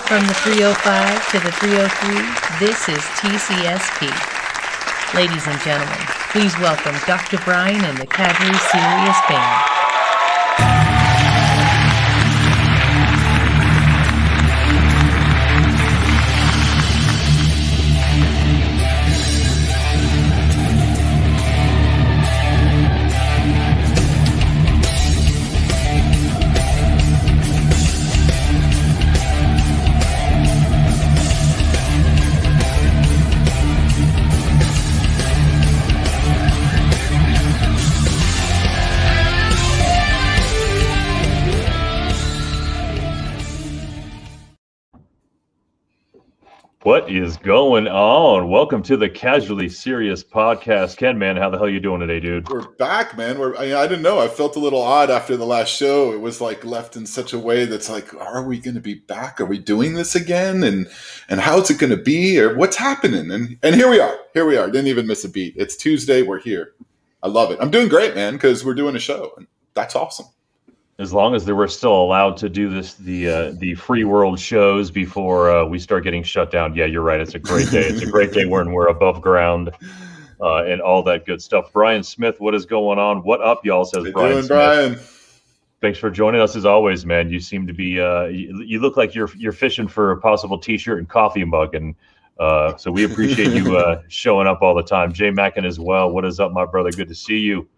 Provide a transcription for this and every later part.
From the 305 to the 303, this is TCSP. Ladies and gentlemen, please welcome Dr. Brian and the Casually Serious Band. What is going on? Welcome to the Casually Serious Podcast. KenMan, how the hell you doing today, dude? We're back, man. I didn't know. I felt a little odd after the last show. It was like left in such a way that's like, are we going to be back? Are we doing this again? And how's it going to be? Or what's happening? And here we are. Didn't even miss a beat. It's Tuesday. We're here. I love it. I'm doing great, man, because we're doing a show. And that's awesome. As long as they were still allowed to do this, the free world shows before we start getting shut down. Yeah, you're right. It's a great day. It's a great day when we're above ground and all that good stuff. Brian Smith, what is going on? What up, y'all? Says Brian Smith. Brian. Thanks for joining us as always, man. You seem to be you look like you're fishing for a possible T-shirt and coffee mug, and so we appreciate you showing up all the time. Jay Mackin as well. What is up, my brother? Good to see you.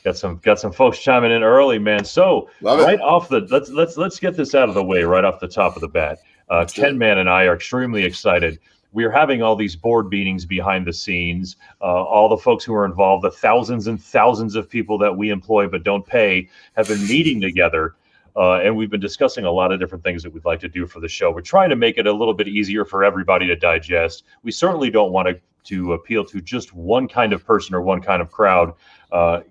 Got some folks chiming in early, man. So let's get this out of the way right off the top of the bat. KenMan and I are extremely excited. We are having all these board meetings behind the scenes. All the folks who are involved, the thousands and thousands of people that we employ but don't pay, have been meeting together. And we've been discussing a lot of different things that we'd like to do for the show. We're trying to make it a little bit easier for everybody to digest. We certainly don't want to appeal to just one kind of person or one kind of crowd.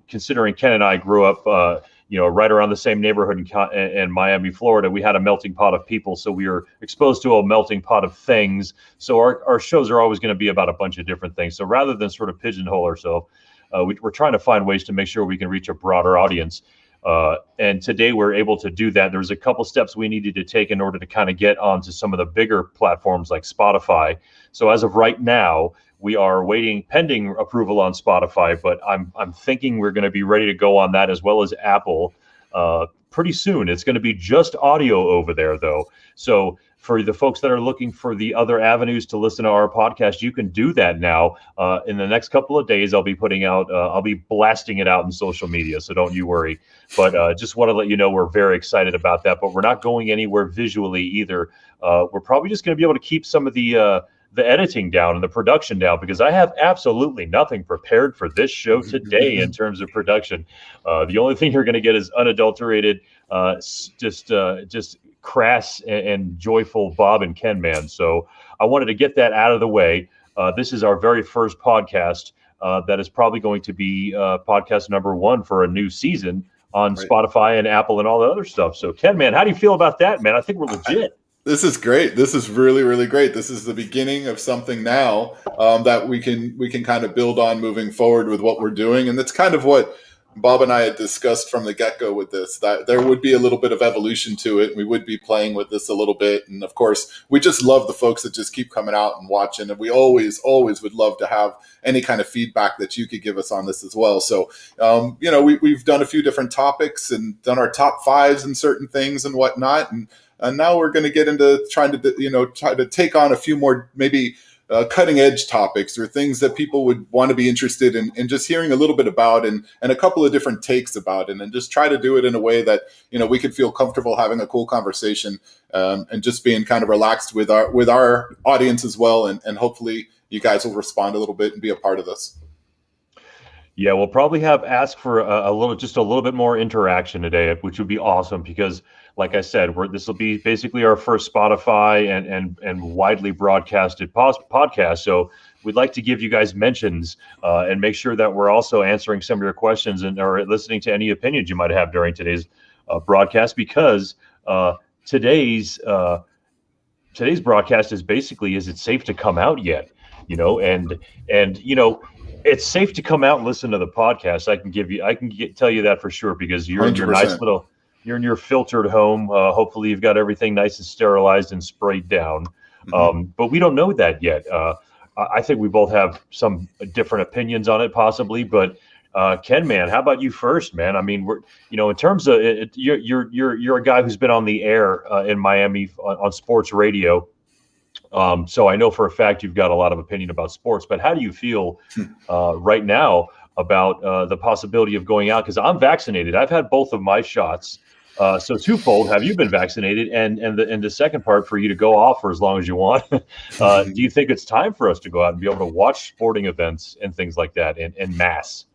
Considering Ken and I grew up, right around the same neighborhood in Miami, Florida, we had a melting pot of people. So we were exposed to a melting pot of things. So our shows are always going to be about a bunch of different things. So rather than sort of pigeonhole ourselves, we're trying to find ways to make sure we can reach a broader audience. And today we're able to do that. There's a couple steps we needed to take in order to kind of get onto some of the bigger platforms like Spotify. So as of right now, we are pending approval on Spotify, but I'm thinking we're going to be ready to go on that as well as Apple pretty soon. It's going to be just audio over there, though. So for the folks that are looking for the other avenues to listen to our podcast, you can do that now. In the next couple of days, I'll be blasting it out in social media, so don't you worry. But just want to let you know we're very excited about that, but we're not going anywhere visually either. We're probably just going to be able to keep some of the editing down and the production down, because I have absolutely nothing prepared for this show today in terms of production. The only thing you're going to get is unadulterated, just crass and joyful Bob and KenMan. So I wanted to get that out of the way. This is our very first podcast that is probably going to be podcast number 1 for a new season on Spotify and Apple and all the other stuff. So KenMan, how do you feel about that, man? I think we're legit. This is great. This is really, really great. This is the beginning of something now that we can kind of build on moving forward with what we're doing. And that's kind of what Bob and I had discussed from the get-go with this, that there would be a little bit of evolution to it. We would be playing with this a little bit. And of course, we just love the folks that just keep coming out and watching. And we always would love to have any kind of feedback that you could give us on this as well. So, we've done a few different topics and done our top 5s and certain things and whatnot. And now we're going to get into try to take on a few more maybe cutting edge topics or things that people would want to be interested in just hearing a little bit about and a couple of different takes about it, and just try to do it in a way that, we could feel comfortable having a cool conversation and just being kind of relaxed with our audience as well. And hopefully you guys will respond a little bit and be a part of this. Yeah, we'll probably ask for a little bit more interaction today, which would be awesome because, like I said, this will be basically our first Spotify and widely broadcasted podcast. So we'd like to give you guys mentions and make sure that we're also answering some of your questions or listening to any opinions you might have during today's broadcast, because today's broadcast is basically, is it safe to come out yet? It's safe to come out and listen to the podcast. I can tell you that for sure, because you're in your 100%. you're in your filtered home. Hopefully you've got everything nice and sterilized and sprayed down. But we don't know that yet. I think we both have some different opinions on it, possibly. But KenMan, how about you first, man? I mean, we're in terms of it, you're a guy who's been on the air in Miami on sports radio. So I know for a fact you've got a lot of opinion about sports. But how do you feel right now about the possibility of going out? Because I'm vaccinated. I've had both of my shots. So twofold, have you been vaccinated? And the second part, for you to go off for as long as you want, do you think it's time for us to go out and be able to watch sporting events and things like that in mass?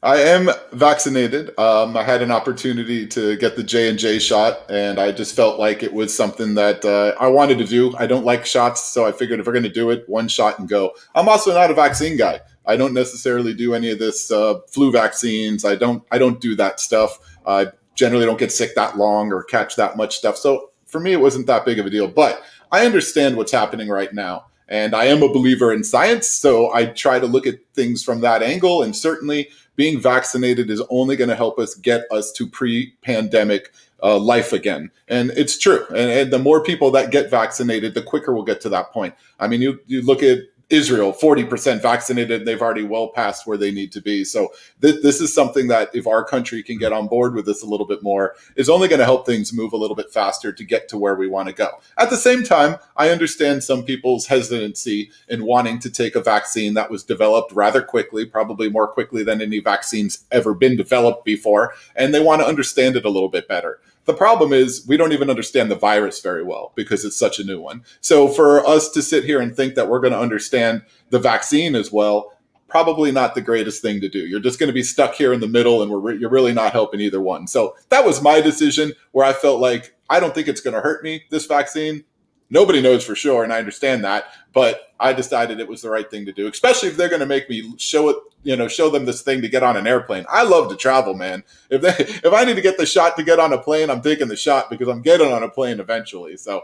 I am vaccinated. I had an opportunity to get the J&J shot, and I just felt like it was something that I wanted to do. I don't like shots, so I figured if we're going to do it, one shot and go. I'm also not a vaccine guy. I don't necessarily do any of this flu vaccines. I don't do that stuff. I generally don't get sick that long or catch that much stuff. So for me, it wasn't that big of a deal. But I understand what's happening right now. And I am a believer in science, so I try to look at things from that angle. And certainly being vaccinated is only going to help us get us to pre-pandemic life again. And it's true. And the more people that get vaccinated, the quicker we'll get to that point. I mean, you look at Israel, 40% vaccinated, they've already well past where they need to be. So this is something that if our country can get on board with this a little bit more, is only going to help things move a little bit faster to get to where we want to go. At the same time, I understand some people's hesitancy in wanting to take a vaccine that was developed rather quickly, probably more quickly than any vaccine's ever been developed before, and they want to understand it a little bit better. The problem is we don't even understand the virus very well because it's such a new one. So for us to sit here and think that we're going to understand the vaccine as well, probably not the greatest thing to do. You're just going to be stuck here in the middle, and you're really not helping either one. So that was my decision, where I felt like I don't think it's going to hurt me, this vaccine. Nobody knows for sure, and I understand that, but I decided it was the right thing to do, especially if they're going to make me show them this thing to get on an airplane. I love to travel, man. If I need to get the shot to get on a plane, I'm taking the shot because I'm getting on a plane eventually. So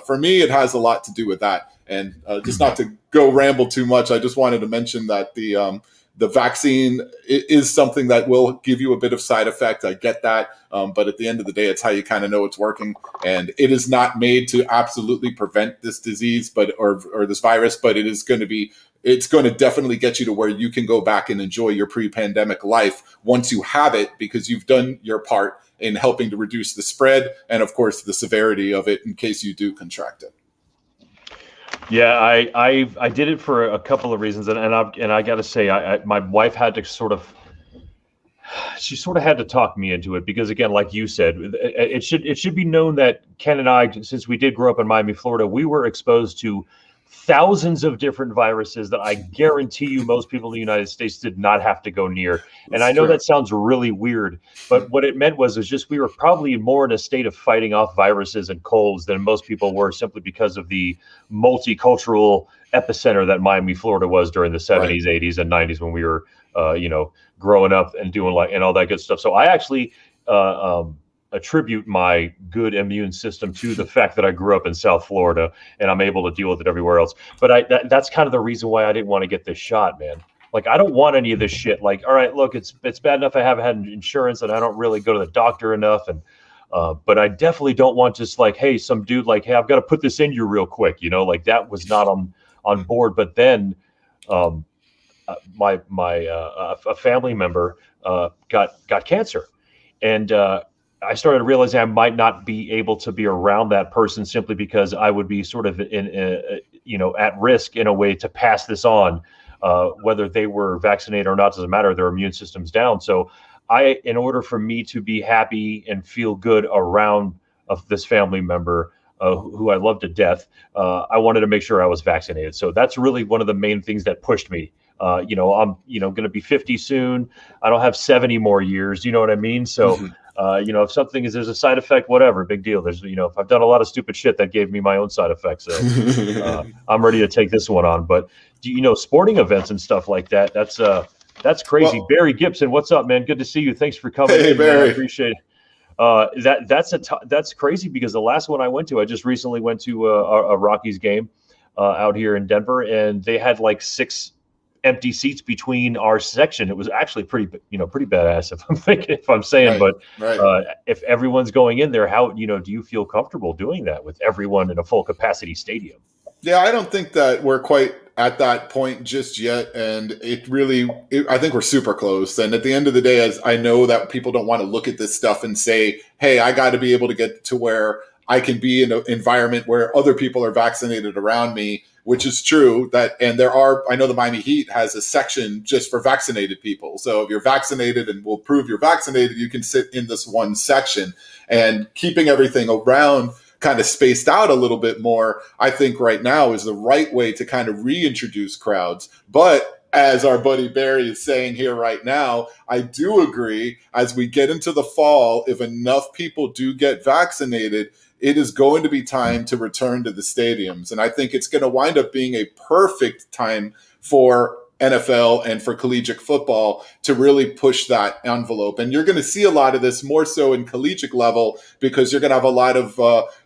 for me, it has a lot to do with that. And just not to go ramble too much, I just wanted to mention that the vaccine is something that will give you a bit of side effect. I get that. But at the end of the day, it's how you kind of know it's working. And it is not made to absolutely prevent this disease, or this virus, but it's going to definitely get you to where you can go back and enjoy your pre-pandemic life once you have it, because you've done your part in helping to reduce the spread and, of course, the severity of it in case you do contract it. Yeah, I did it for a couple of reasons, and I got to say, my wife had to sort of had to talk me into it, because again, like you said, it should be known that Ken and I, since we did grow up in Miami, Florida, we were exposed to thousands of different viruses that I guarantee you most people in the United States did not have to go near. And I know that sounds really weird, but what it meant was just we were probably more in a state of fighting off viruses and colds than most people were, simply because of the multicultural epicenter that Miami, Florida was during the 70s, 80s, and 90s when we were, growing up and doing and all that good stuff. So I actually attribute my good immune system to the fact that I grew up in South Florida and I'm able to deal with it everywhere else. But that's kind of the reason why I didn't want to get this shot, man. Like, I don't want any of this shit. Like, all right, look, it's bad enough I haven't had insurance and I don't really go to the doctor enough. And, but I definitely don't want just like, hey, some dude like, hey, I've got to put this in you real quick. Like that was not on board. But then a family member got cancer, and I started realizing I might not be able to be around that person simply because I would be sort of at risk in a way to pass this on, whether they were vaccinated or not, doesn't matter. Their immune system's down. So in order for me to be happy and feel good around this family member, who I love to death, I wanted to make sure I was vaccinated. So that's really one of the main things that pushed me. I'm, going to be 50 soon. I don't have 70 more years. You know what I mean? So, if there's a side effect, whatever, big deal. There's, if I've done a lot of stupid shit, that gave me my own side effects. So I'm ready to take this one on. But sporting events and stuff like that, that's crazy. Well, Barry Gibson, what's up, man? Good to see you. Thanks for coming. Hey, in, Barry. Man. I appreciate it. That's crazy, because the last one I went to, I just recently went to a Rockies game out here in Denver, and they had like 6 empty seats between our section. It was actually pretty badass if I'm saying, Right, but right. if everyone's going in there, how, do you feel comfortable doing that with everyone in a full capacity stadium? Yeah, I don't think that we're quite at that point just yet. And I think we're super close. And at the end of the day, as I know that people don't want to look at this stuff and say, hey, I got to be able to get to where I can be in an environment where other people are vaccinated around me, which is true. I know the Miami Heat has a section just for vaccinated people. So if you're vaccinated and will prove you're vaccinated, you can sit in this one section. And keeping everything around kind of spaced out a little bit more, I think right now is the right way to kind of reintroduce crowds. But as our buddy Barry is saying here right now, I do agree, as we get into the fall, if enough people do get vaccinated, it is going to be time to return to the stadiums. And I think it's going to wind up being a perfect time for NFL and for collegiate football to really push that envelope. And you're going to see a lot of this more so in collegiate level, because you're going to have a lot of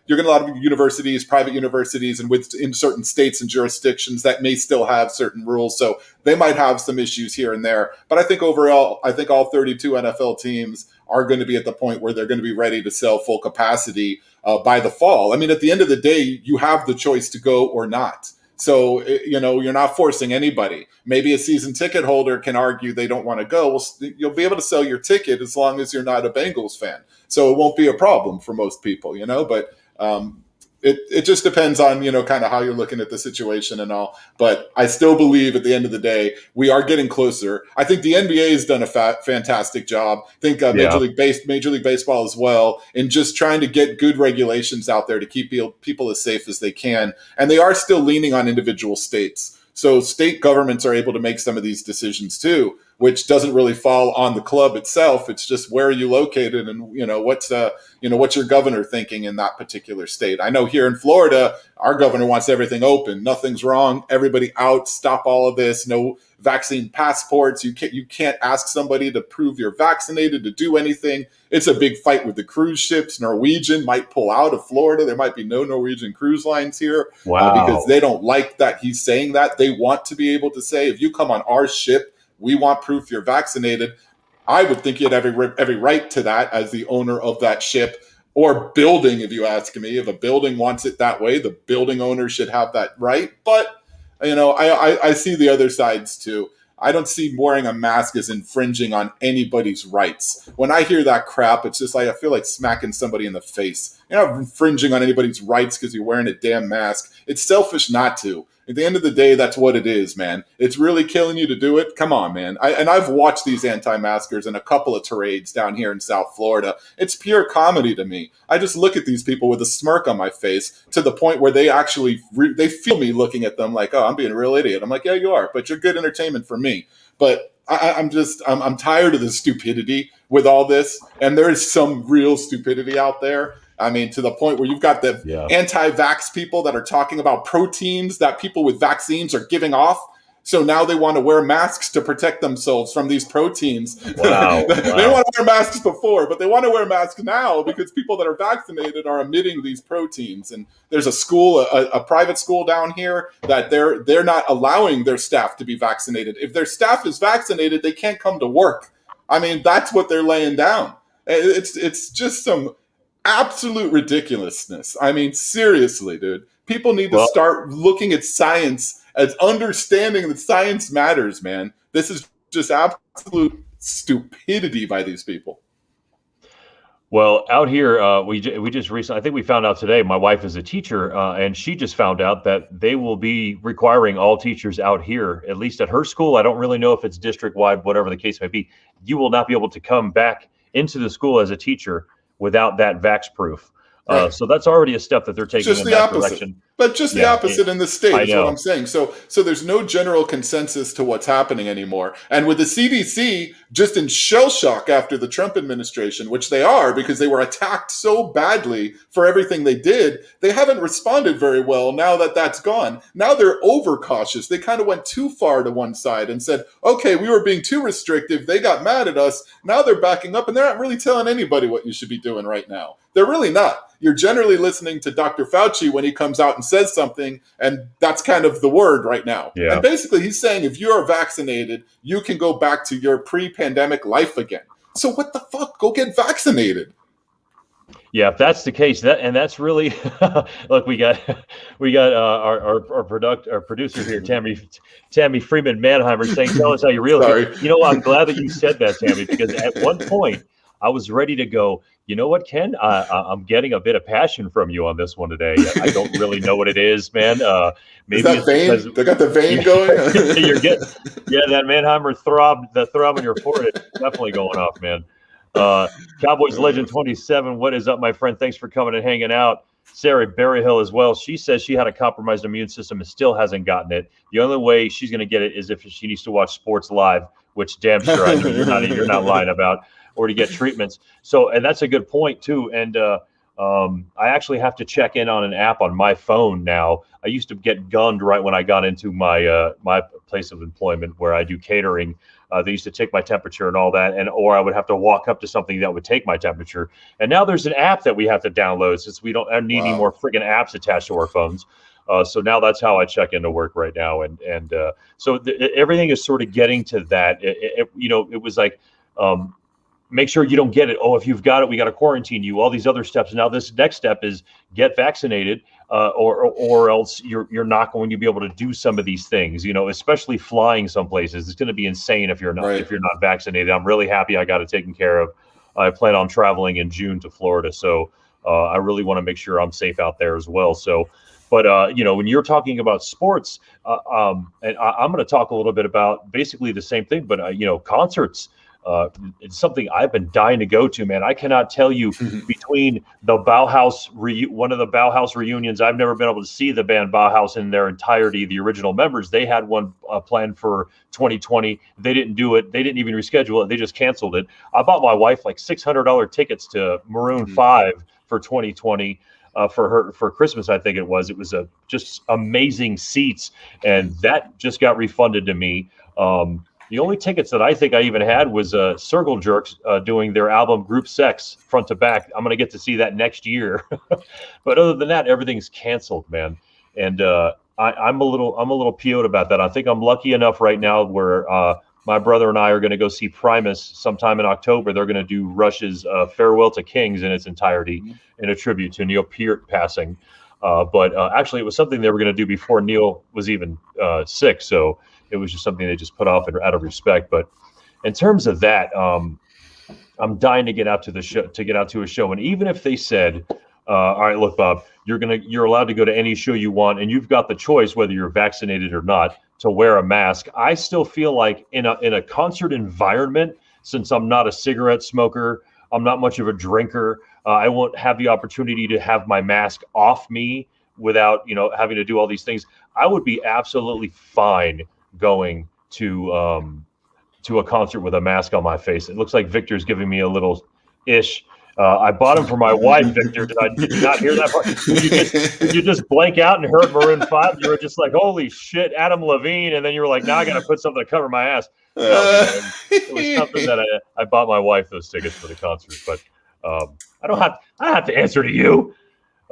universities, private universities, and in certain states and jurisdictions that may still have certain rules. So they might have some issues here and there. But I think overall, all 32 NFL teams are going to be at the point where they're going to be ready to sell full capacity by the fall. I mean, at the end of the day, you have the choice to go or not. So, you're not forcing anybody. Maybe a season ticket holder can argue they don't want to go. Well, you'll be able to sell your ticket as long as you're not a Bengals fan. So it won't be a problem for most people, but it just depends on, kind of how you're looking at the situation and all. But I still believe at the end of the day, we are getting closer. I think the NBA has done a fantastic job. I think Major League Baseball as well, in just trying to get good regulations out there to keep people as safe as they can. And they are still leaning on individual states. So state governments are able to make some of these decisions too, which doesn't really fall on the club itself. It's just where are you located, and what's your governor thinking in that particular state. I know here in Florida, our governor wants everything open. Nothing's wrong. Everybody out. Stop all of this. No vaccine passports. You can't ask somebody to prove you're vaccinated to do anything. It's a big fight with the cruise ships. Norwegian might pull out of Florida. There might be no Norwegian cruise lines here. Wow. Because they don't like that he's saying that. They want to be able to say, if you come on our ship, we want proof you're vaccinated. I would think you had every right to that as the owner of that ship or building, if you ask me. If a building wants it that way, the building owner should have that right. But, I see the other sides too. I don't see wearing a mask as infringing on anybody's rights. When I hear that crap, it's just like I feel like smacking somebody in the face. You're not infringing on anybody's rights because you're wearing a damn mask. It's selfish not to. At the end of the day, that's what it is, man. It's really killing you to do it. Come on, man. I've watched these anti-maskers in a couple of tirades down here in South Florida. It's pure comedy to me. I just look at these people with a smirk on my face to the point where they actually they feel me looking at them like, oh, I'm being a real idiot. I'm like, yeah, you are, but you're good entertainment for me. But I'm tired of the stupidity with all this, and there is some real stupidity out there. I mean, to the point where you've got the anti-vax people that are talking about proteins that people with vaccines are giving off. So now they want to wear masks to protect themselves from these proteins. Wow. They didn't want to wear masks before, but they want to wear masks now because people that are vaccinated are emitting these proteins. And there's a school, a private school down here, that they're not allowing their staff to be vaccinated. If their staff is vaccinated, they can't come to work. I mean, that's what they're laying down. It's just some absolute ridiculousness. I mean, seriously, dude. People need to start looking at science as understanding that science matters, man. This is just absolute stupidity by these people. Well, out here, we just recently, I think we found out today, my wife is a teacher, and she just found out that they will be requiring all teachers out here, at least at her school. I don't really know if it's district-wide, whatever the case may be. You will not be able to come back into the school as a teacher without that vax proof. Right. So that's already a step that they're taking in that direction. But just the opposite in the state is what I'm saying. So there's no general consensus to what's happening anymore. And with the CDC just in shell shock after the Trump administration, which they are because they were attacked so badly for everything they did, they haven't responded very well now that that's gone. Now they're overcautious. They kind of went too far to one side and said, okay, we were being too restrictive. They got mad at us. Now they're backing up and they're not really telling anybody what you should be doing right now. They're really not. You're generally listening to Dr. Fauci when he comes out and says something, and that's kind of the word right now. Yeah. And basically he's saying if you are vaccinated, you can go back to your pre-pandemic life again. So what the fuck? Go get vaccinated. Yeah, if that's the case, that's really look. We got our producer here, Tammy Freeman Manheimer, saying, "Tell us how you really Sorry. feel." You know, I'm glad that you said that, Tammy, because at one point I was ready to go. You know what, Ken? I'm getting a bit of passion from you on this one today. I don't really know what it is, man. Maybe is that it's vein? because They got the vein going. You're getting that Manheimer the throb in your forehead is definitely going off, man. Cowboys Legend 27, what is up, my friend? Thanks for coming and hanging out. Sarah Berryhill as well. She says she had a compromised immune system and still hasn't gotten it. The only way she's going to get it is if she needs to watch sports live, which damn sure I know you're not lying about, or to get treatments. So, and that's a good point too. And I actually have to check in on an app on my phone now. I used to get gunned right when I got into my my place of employment where I do catering. They used to take my temperature and all that, or I would have to walk up to something that would take my temperature. And now there's an app that we have to download since we don't need any more friggin' apps attached to our phones. So now that's how I check into work right now. And so everything is sort of getting to that. It was like, make sure you don't get it. Oh, if you've got it, we got to quarantine you. All these other steps. Now this next step is get vaccinated, or else you're not going to be able to do some of these things. You know, especially flying some places. It's going to be insane if you're not vaccinated. I'm really happy I got it taken care of. I plan on traveling in June to Florida, so I really want to make sure I'm safe out there as well. So. But, when you're talking about sports, and I'm going to talk a little bit about basically the same thing, but, concerts, it's something I've been dying to go to, man. I cannot tell you between the Bauhaus, one of the Bauhaus reunions, I've never been able to see the band Bauhaus in their entirety, the original members. They had one planned for 2020. They didn't do it. They didn't even reschedule it. They just canceled it. I bought my wife like $600 tickets to Maroon 5 for 2020. For Christmas, I think it was. It was just amazing seats, and that just got refunded to me. The only tickets that I think I even had was Circle Jerks doing their album Group Sex front to back. I'm going to get to see that next year. But other than that, everything's canceled, man. And I'm a little PO'd about that. I think I'm lucky enough right now where my brother and I are going to go see Primus sometime in October. They're going to do Rush's Farewell to Kings in its entirety in a tribute to Neil Peart passing. But actually, it was something they were going to do before Neil was even sick. So it was just something they just put off out of respect. But in terms of that, I'm dying to get out to a show. And even if they said, all right, look, Bob, you're allowed to go to any show you want, and you've got the choice whether you're vaccinated or not to wear a mask. I still feel like in a concert environment, since I'm not a cigarette smoker, I'm not much of a drinker, I won't have the opportunity to have my mask off me without, having to do all these things. I would be absolutely fine going to a concert with a mask on my face. It looks like Victor's giving me a little ish. I bought them for my wife, Victor. Did you not hear that part? Did you just blank out and heard Maroon 5? You were just like, holy shit, Adam Levine. And then you were like, now I got to put something to cover my ass. No, it was something that I bought my wife those tickets for the concert. But I don't have to answer to you.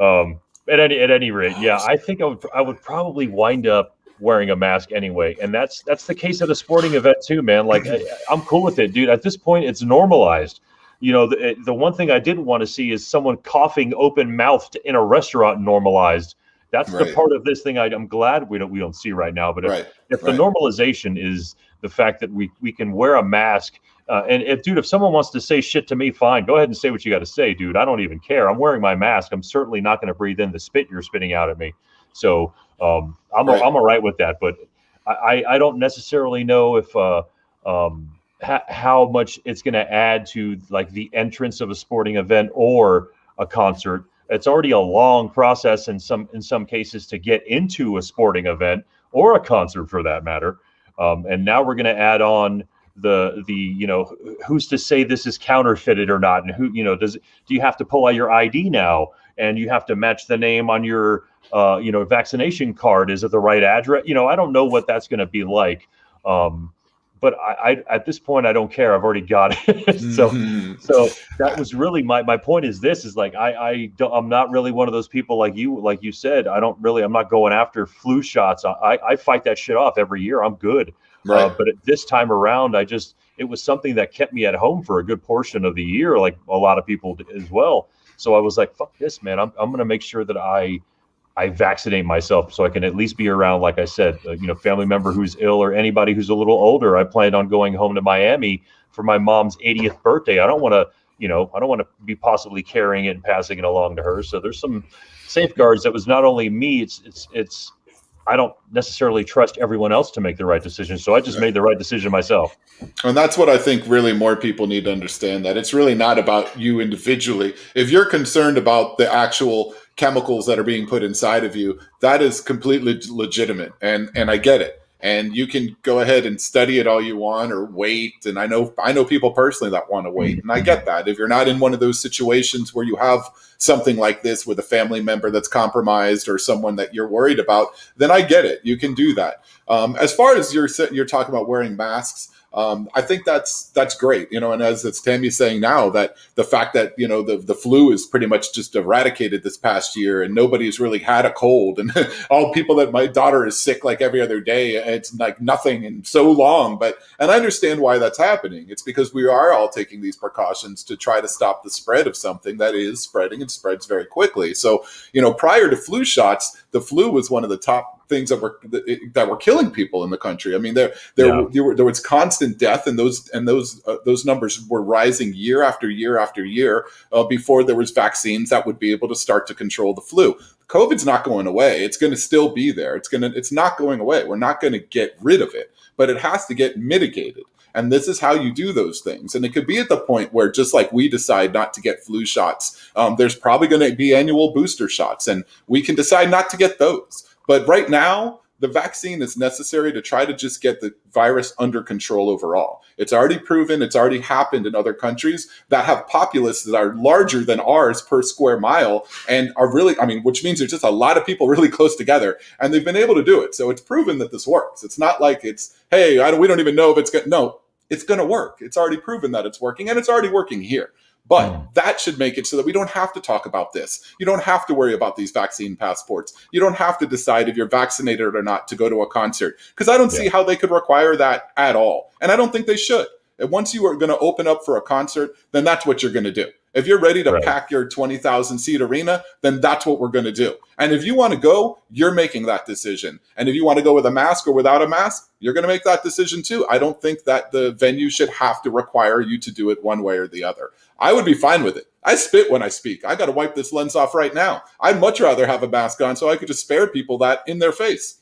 At any rate, yeah, I think I would probably wind up wearing a mask anyway. And that's the case at a sporting event too, man. Like I'm cool with it, dude. At this point, it's normalized. The one thing I didn't want to see is someone coughing open-mouthed in a restaurant normalized. That's the part of this thing I'm glad we don't see right now. But if the normalization is the fact that we can wear a mask, and if someone wants to say shit to me, fine, go ahead and say what you got to say, dude. I don't even care. I'm wearing my mask. I'm certainly not going to breathe in the spit you're spitting out at me. So I'm all right with that. But I don't necessarily know if how much it's going to add to like the entrance of a sporting event or a concert. It's already a long process in some cases to get into a sporting event or a concert for that matter. And now we're going to add on the who's to say this is counterfeited or not, and who do you have to pull out your ID now, and you have to match the name on your vaccination card? Is it the right address? I don't know what that's going to be like. but I at this point I don't care. I've already got it. So that was really my point. Is this is like I'm not really one of those people like you said. I'm not going after flu shots. I fight that shit off every year. I'm good. Right. But at this time around, it was something that kept me at home for a good portion of the year, like a lot of people as well. So I was like, fuck this, man. I'm going to make sure that I vaccinate myself so I can at least be around, like I said, family member who's ill or anybody who's a little older. I planned on going home to Miami for my mom's 80th birthday. I don't want to be possibly carrying it and passing it along to her. So there's some safeguards that was not only me, it's I don't necessarily trust everyone else to make the right decision. So I just made the right decision myself. And that's what I think really more people need to understand, that it's really not about you individually. If you're concerned about the actual chemicals that are being put inside of you, that is completely legitimate. And I get it. And you can go ahead and study it all you want or wait. And I know people personally that want to wait. And I get that. If you're not in one of those situations where you have something like this with a family member that's compromised or someone that you're worried about, then I get it. You can do that. As far as you're talking about wearing masks, I think that's great, and as it's Tammy saying now, that the fact that, the flu is pretty much just eradicated this past year and nobody's really had a cold, and all people that my daughter is sick like every other day, it's like nothing in so long. And I understand why that's happening. It's because we are all taking these precautions to try to stop the spread of something that is spreading and spreads very quickly. So, prior to flu shots, the flu was one of the top things that were killing people in the country. I mean, there was constant death, and those numbers were rising year after year after year before there was vaccines that would be able to start to control the flu. COVID's not going away. It's going to still be there. It's not going away. We're not going to get rid of it, but it has to get mitigated. And this is how you do those things. And it could be at the point where, just like we decide not to get flu shots, there's probably going to be annual booster shots, and we can decide not to get those. But right now, the vaccine is necessary to try to just get the virus under control overall. It's already proven, it's already happened in other countries that have populaces that are larger than ours per square mile and are really, which means there's just a lot of people really close together, and they've been able to do it. So it's proven that this works. It's not like it's, hey, we don't even know if it's going to, no, it's going to work. It's already proven that it's working, and it's already working here. But that should make it so that we don't have to talk about this. You don't have to worry about these vaccine passports. You don't have to decide if you're vaccinated or not to go to a concert, because I don't see how they could require that at all. And I don't think they should. And once you are going to open up for a concert, then that's what you're going to do. If you're ready to pack your 20,000 seat arena, then that's what we're going to do. And if you want to go, you're making that decision. And if you want to go with a mask or without a mask, you're going to make that decision too. I don't think that the venue should have to require you to do it one way or the other. I would be fine with it. I spit when I speak. I got to wipe this lens off right now. I'd much rather have a mask on so I could just spare people that in their face.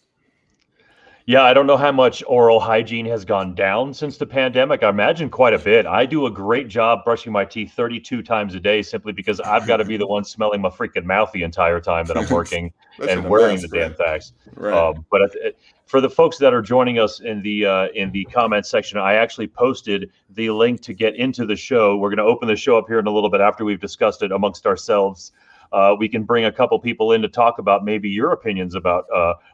Yeah, I don't know how much oral hygiene has gone down since the pandemic. I imagine quite a bit. I do a great job brushing my teeth 32 times a day simply because I've got to be the one smelling my freaking mouth the entire time that I'm working and wearing the damn things. Right. But for the folks that are joining us in the comment section, I actually posted the link to get into the show. We're going to open the show up here in a little bit after we've discussed it amongst ourselves. We can bring a couple people in to talk about maybe your opinions about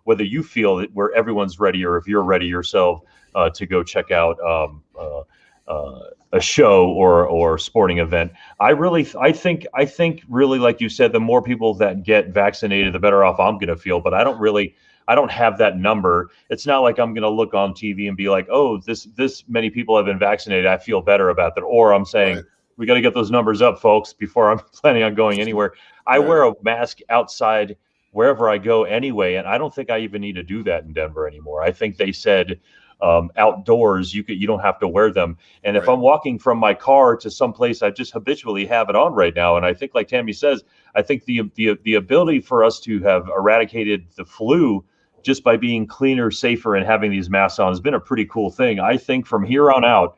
whether you feel that where everyone's ready, or if you're ready yourself to go check out a show or sporting event. I think really, like you said, the more people that get vaccinated, the better off I'm going to feel. But I don't have that number. It's not like I'm going to look on TV and be like, oh, this many people have been vaccinated, I feel better about that. Or I'm saying, we got to get those numbers up, folks, before I'm planning on going anywhere. I wear a mask outside wherever I go anyway, and I don't think I even need to do that in Denver anymore. I think they said outdoors you don't have to wear them. And if I'm walking from my car to someplace, I just habitually have it on right now. And I think, like Tammy says, I think the ability for us to have eradicated the flu just by being cleaner, safer, and having these masks on has been a pretty cool thing. I think from here on out,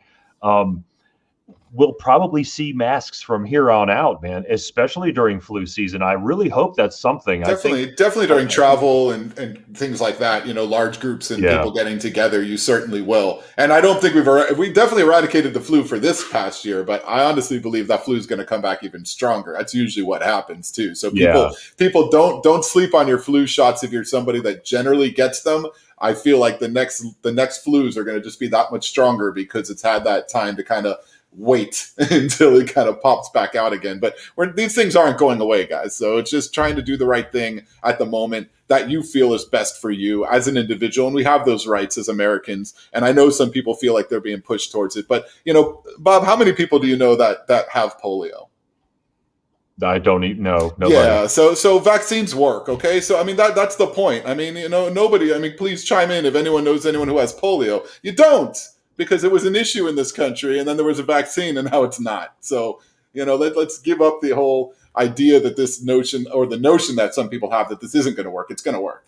we'll probably see masks from here on out, man, especially during flu season. I really hope that's something. Definitely during travel and things like that, large groups and people getting together, you certainly will. And I don't think we definitely eradicated the flu for this past year, but I honestly believe that flu is going to come back even stronger. That's usually what happens too. So people don't sleep on your flu shots if you're somebody that generally gets them. I feel like the next flus are going to just be that much stronger because it's had that time to kind of wait until it kind of pops back out again. But these things aren't going away, guys. So it's just trying to do the right thing at the moment that you feel is best for you as an individual. And we have those rights as Americans. And I know some people feel like they're being pushed towards it. But, Bob, how many people do you know that have polio? I don't even know. Nobody. Yeah, so vaccines work, okay? So, I mean, that's the point. I mean, nobody, please chime in if anyone knows anyone who has polio. You don't, because it was an issue in this country, and then there was a vaccine, and now it's not. So, let's give up the whole idea that the notion that some people have that this isn't going to work. It's going to work.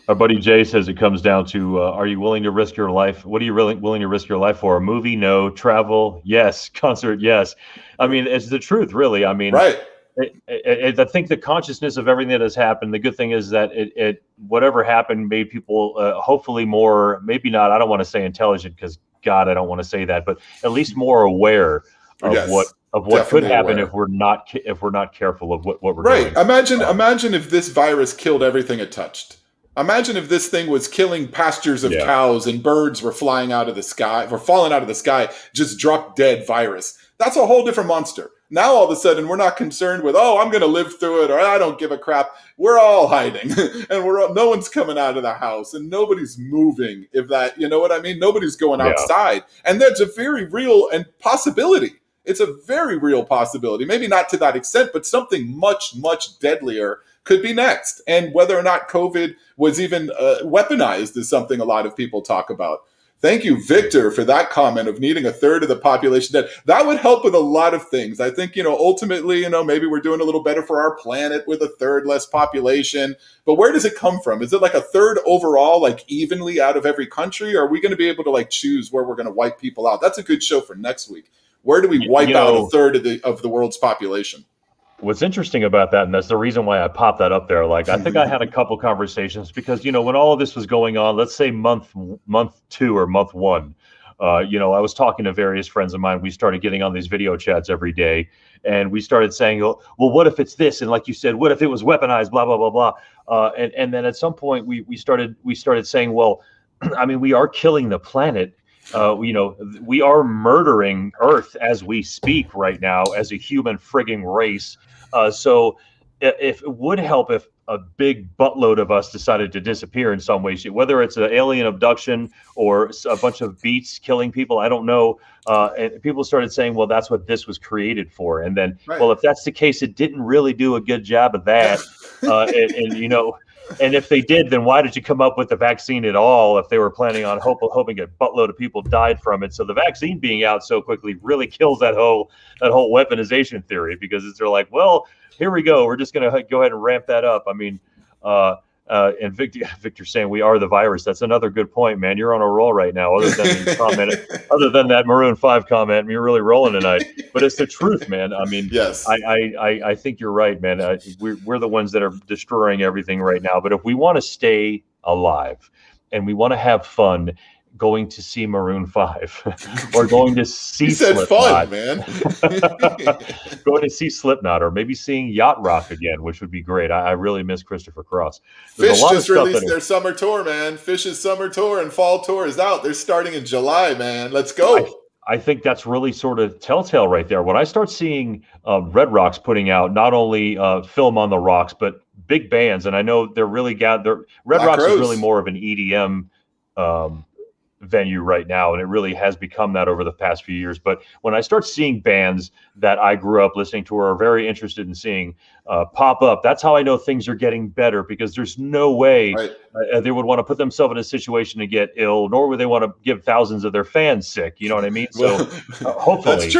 Our buddy Jay says it comes down to, are you willing to risk your life? What are you really willing to risk your life for? A movie? No. Travel? Yes. Concert? Yes. I mean, it's the truth, really. I mean, right. I think the consciousness of everything that has happened, the good thing is that it whatever happened made people hopefully more, maybe not, I don't want to say intelligent because, God, I don't want to say that, but at least more aware of what could happen if we're not careful of what we're doing. Right. Imagine if this virus killed everything it touched. Imagine if this thing was killing pastures of cows and birds were falling out of the sky, just drop dead virus. That's a whole different monster. Now, all of a sudden, we're not concerned with, I'm going to live through it, or I don't give a crap. We're all hiding, and no one's coming out of the house, and nobody's moving. If that, you know what I mean? Nobody's going outside. And that's a very real possibility. It's a very real possibility. Maybe not to that extent, but something much, much deadlier could be next. And whether or not COVID was even weaponized is something a lot of people talk about. Thank you, Victor, for that comment of needing a third of the population dead. That would help with a lot of things. I think, ultimately, maybe we're doing a little better for our planet with a third less population. But where does it come from? Is it like a third overall, like evenly out of every country? Or are we going to be able to choose where we're going to wipe people out? That's a good show for next week. Where do we wipe out a third of the world's population? What's interesting about that, and that's the reason why I popped that up there, I think I had a couple conversations because, when all of this was going on, let's say month 2 or month 1, I was talking to various friends of mine. We started getting on these video chats every day, and we started saying, well, what if it's this? And like you said, what if it was weaponized, blah, blah, blah, blah. And then at some point we started saying, well, I mean, we are killing the planet. We are murdering Earth as we speak right now as a human frigging race. So if it would help if a big buttload of us decided to disappear in some way, whether it's an alien abduction or a bunch of beats killing people, I don't know. And people started saying, well, that's what this was created for. And then, well, if that's the case, it didn't really do a good job of that. And if they did, then why did you come up with the vaccine at all if they were planning on hoping a buttload of people died from it? So the vaccine being out so quickly really kills that whole weaponization theory, because they're like, well, here we go. We're just going to go ahead and ramp that up. I mean, and Victor saying we are the virus. That's another good point, man. You're on a roll right now. Other than that Maroon 5 comment, you're really rolling tonight. But it's the truth, man. I mean, yes. I think you're right, man. We're the ones that are destroying everything right now. But if we want to stay alive and we want to have fun, going to see Maroon 5 or going to see Slipknot. Fun, man. Going to see Slipknot, or maybe seeing Yacht Rock again, which would be great. I really miss Christopher Cross. Fish just released their summer tour, man. Fish's summer tour and fall tour is out. They're starting in July, man. Let's go. I think that's really sort of telltale right there. When I start seeing Red Rocks putting out not only film on the rocks, but big bands, and I know they're really Red Rocks is really more of an EDM venue right now, and it really has become that over the past few years. But when I start seeing bands that I grew up listening to or are very interested in seeing pop up, that's how I know things are getting better, because there's no way they would want to put themselves in a situation to get ill, nor would they want to give thousands of their fans sick. You know what I mean? So hopefully. That's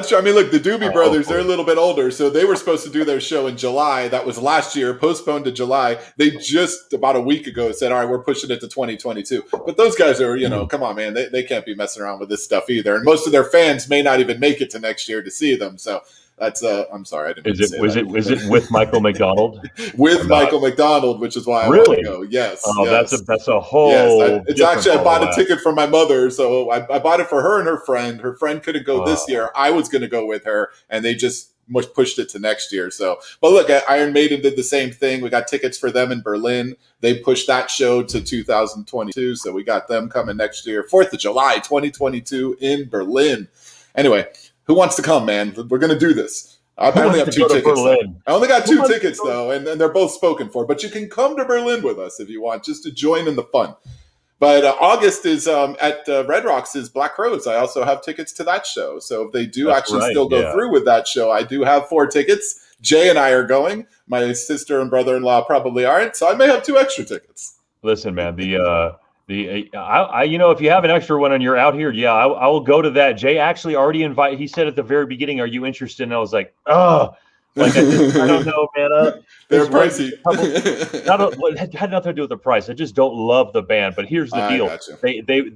true. I mean, look, the Doobie Brothers, they're a little bit older, so they were supposed to do their show in July. That was last year, postponed to July. They just about a week ago said, all right, we're pushing it to 2022. But those guys are, come on, man, they can't be messing around with this stuff either. And most of their fans may not even make it to next year to see them. So that's I'm sorry, I didn't. Is it with Michael McDonald? With Michael McDonald, which is why I really want to go. Yes. Oh, yes. That's a whole. Yes, it's actually I bought a ticket for my mother, so I bought it for her and her friend. Her friend couldn't go this year. I was going to go with her, and they just pushed it to next year. So, but look, Iron Maiden did the same thing. We got tickets for them in Berlin. They pushed that show to 2022. So we got them coming next year, 4th of July, 2022 in Berlin. Anyway, who wants to come, man? We're going to do this. I only have 2 tickets. I only got 2 tickets, though, and they're both spoken for. But you can come to Berlin with us if you want, just to join in the fun. But August is at Red Rocks is Black Crowes. I also have tickets to that show. So if they do still go through with that show, I do have 4 tickets. Jay and I are going. My sister and brother-in-law probably aren't. So I may have 2 extra tickets. Listen, man, if you have an extra one and you're out here, I will go to that. Jay actually already invited. He said at the very beginning, "Are you interested?" And I was like, "Oh, I don't know, man." They're pricey. It had nothing to do with the price. I just don't love the band. But here's the deal: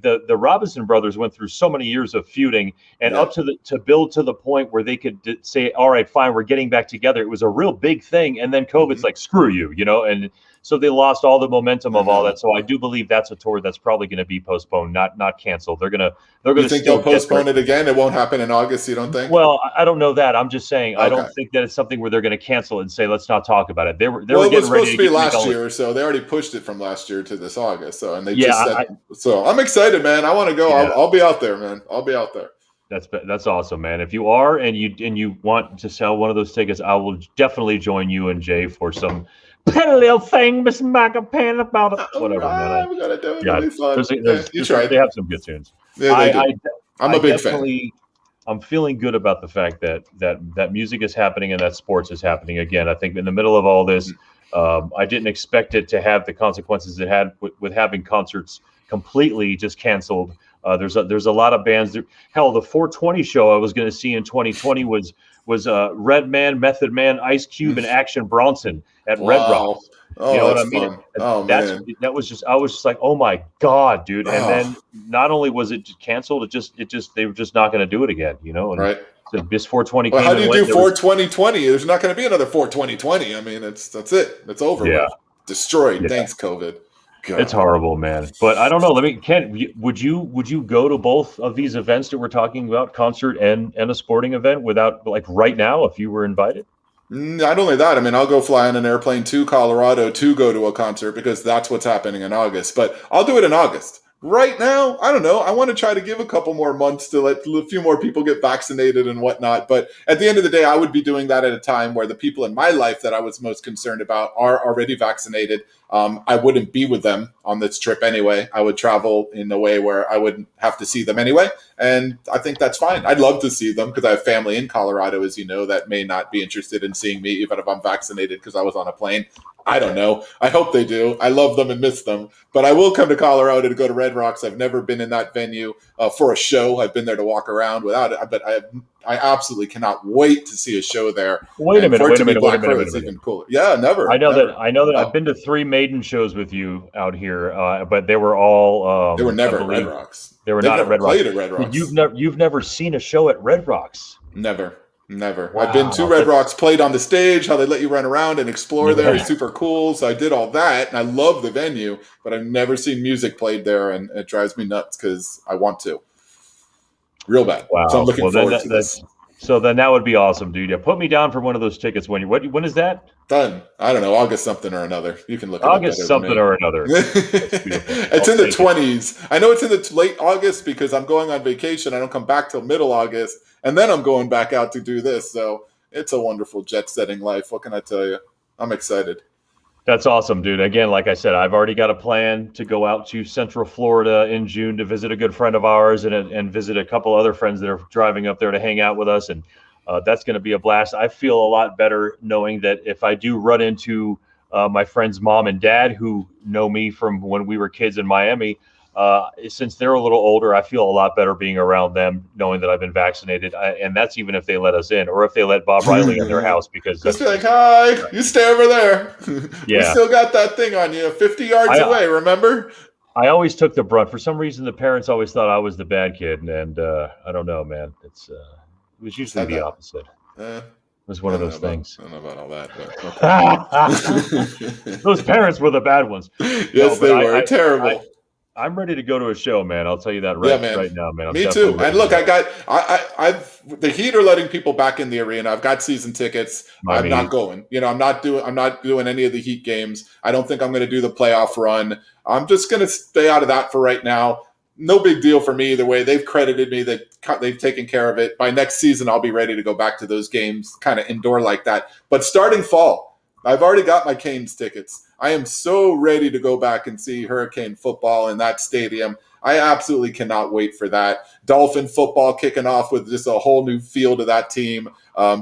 the Robinson brothers went through so many years of feuding, and up to build to the point where they could say, "All right, fine, we're getting back together." It was a real big thing, and then COVID's like, "Screw you," and. So they lost all the momentum of all that. So I do believe that's a tour that's probably going to be postponed, not canceled. They're going to. You think they'll postpone it again? It won't happen in August. You don't think? Well, I don't know that. I'm just saying I don't think that it's something where they're going to cancel it and say let's not talk about it. It was supposed to be last year, so they already pushed it from last year to this August. So so I'm excited, man. I want to go. Yeah. I'll be out there, man. I'll be out there. That's awesome, man. If you are and you want to sell one of those tickets, I will definitely join you and Jay for some. Pen a little thing, Miss Pen about it. Whatever, man. We gotta do it. It'll be fun. You tried. They have some good tunes. Yeah, I'm a big fan. I'm feeling good about the fact that music is happening and that sports is happening again. I think in the middle of all this, I didn't expect it to have the consequences it had with having concerts completely just canceled. There's a lot of bands. Hell, the 420 show I was going to see in 2020 was Redman, Method Man, Ice Cube, and Action Bronson at Red Rocks. Oh, you know what I mean? Man. That was just I was just like, oh my God, dude. And then not only was it canceled, they were just not going to do it again. And right. So this 420. Well, how do you do 420-20? There's not going to be another 420-20. I mean, that's it. It's over. Yeah. With. Destroyed. Yeah. Thanks, COVID. God. It's horrible, man. But I don't know. Ken, would you go to both of these events that we're talking about, concert and a sporting event, without right now if you were invited? Not only that, I mean, I'll go fly on an airplane to Colorado to go to a concert because that's what's happening in August. But I'll do it in August. Right now, I don't know. I want to try to give a couple more months to let a few more people get vaccinated and whatnot. But at the end of the day, I would be doing that at a time where the people in my life that I was most concerned about are already vaccinated. I wouldn't be with them on this trip anyway. I would travel in a way where I wouldn't have to see them anyway. And I think that's fine. I'd love to see them because I have family in Colorado, as you know, that may not be interested in seeing me, even if I'm vaccinated because I was on a plane. I don't know. I hope they do. I love them and miss them. But I will come to Colorado to go to Red Rocks. I've never been in that venue for a show. I've been there to walk around without it. But I absolutely cannot wait to see a show there. Wait a minute. Even cooler. Yeah, never. I know that. I've been to 3 Maiden shows with you out here, but they were all. They were never at Red Rocks. They were not at Red Rocks. Played at Red Rocks. You've never seen a show at Red Rocks. Never. Wow. I've been to Red Rocks, played on the stage, how they let you run around and explore there. It's super cool. So I did all that, and I love the venue, but I've never seen music played there, and it drives me nuts because I want to. Real bad. Wow. So I'm looking forward to this. So then that would be awesome, dude. Yeah, put me down for one of those tickets. When is that? Done. I don't know. August something or another. You can look at August something or another. It's in the 20s. I know it's in the late August because I'm going on vacation. I don't come back till middle August, and then I'm going back out to do this. So it's a wonderful jet-setting life. What can I tell you? I'm excited. That's awesome, dude. Again, like I said, I've already got a plan to go out to Central Florida in June to visit a good friend of ours and visit a couple other friends that are driving up there to hang out with us. And that's going to be a blast. I feel a lot better knowing that if I do run into my friend's mom and dad who know me from when we were kids in Miami, since they're a little older, I feel a lot better being around them, knowing that I've been vaccinated. And that's even if they let us in, or if they let Bob Riley in their house, because just be like, hi, you stay over there. Yeah. You still got that thing on you 50 yards away, remember? I always took the brunt. For some reason, the parents always thought I was the bad kid. And I don't know, man. It was usually the opposite. It was one of those things. I don't know about all that. But okay. Those parents were the bad ones. Yes, they were terrible. I'm ready to go to a show, man. I'll tell you that Yeah, man. right now, man. I'm Me definitely too. ready And look, to go. I've the Heat are letting people back in the arena. I've got season tickets. I'm Miami not Heat. going. I'm not doing any of the Heat games. I don't think I'm going to do the playoff run. I'm just going to stay out of that for right now. No big deal for me either way. They've credited me that they've taken care of it. By next season, I'll be ready to go back to those games, kind of indoor like that. But starting fall, I've already got my Canes tickets. I am so ready to go back and see Hurricane football in that stadium. I absolutely cannot wait for that. Dolphin football kicking off with just a whole new feel to that team.